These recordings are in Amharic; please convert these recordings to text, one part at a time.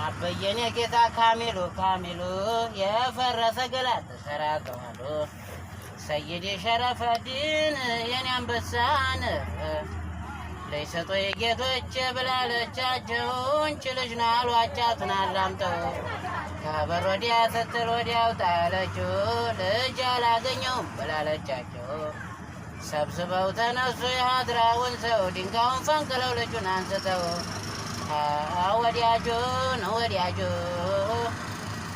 አበየኔ ጌታ ካሚሉ ካሚሉ የፈረሰ ገላት ተሰራቀዋሉ ሰይድ ሸረፈዲን የኔ አንበሳን ለይሰጦ የጌቶች ብላለቻቸውን ችልጅ ናሏቻትን አላምጠው ከበር ወዲያ ስትል ወዲያው ጣለችው ልጅ አላገኘውም ብላለቻቸው ሰብስበው ተነሱ የሀድራውን ሰው ድንጋዩን ፈንቅለው ልጁን አንስተው ወዲያጆ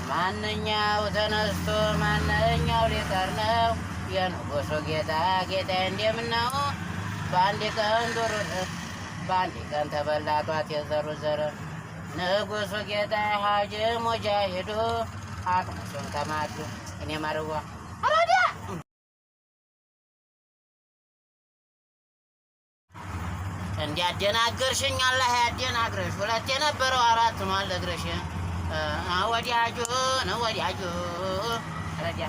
ማንኛው ተነስቶ ማንኛው ሊቀር ነው የንጉሱ ጌታ ጌታ እንደምነው በአንድ ቀን ዱር በአንድ ቀን ተበላቷት የዘሩ ዘር ንጉሱ ጌታ ሀጂ ሙጃሂዱ አቅምሱን ተማዱ እኔ ማርዋ አራዳ እንዲያደናገርሽኝ አላህ ያደናግርሽ ሁለት የነበረው አራት ነው አለግረሽ ወዲያጆ ረዲያ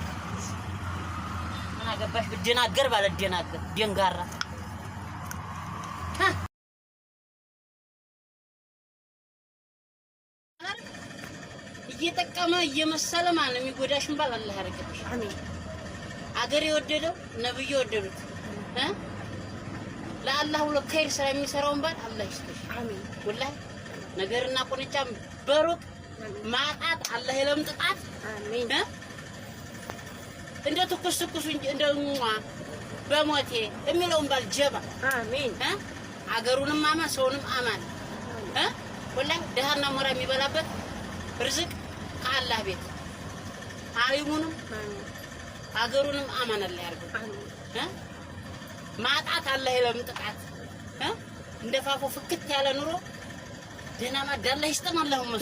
ምን አገባሽ ብደናገር ባልደናገር ደንጋራ እየጠቀመ እየመሰለ ማን የሚጎዳሽን ባል አላህ ያርግልሽ አሜን አገር የወደደው ነብዩ ወደዱት ለአላህ ሁሉ ከይር ስራ የሚሰራውን ባል አላህ ይስጥሽ አሜን ወላሂ ነገርና ቁንጫም በሩቅ ማጣት አላህ ይለምጥጣት አሜን እንደ ትኩስ እንደው በሞቴ የሚለውን ባል ጀባ አሜን አገሩንም አማን ሰውንም አማን ወላሂ ደሃና ሞራ የሚበላበት ርዝቅ ከአላህ ቤት አሪሙንም አገሩንም አማን አላህ ያርገው አሜን ማጣት አላህ ይለምጥጣት እንደፋፎ ፍክት ያለ ኑሮ ደህና ማዳላ ይስጠን አላሁመ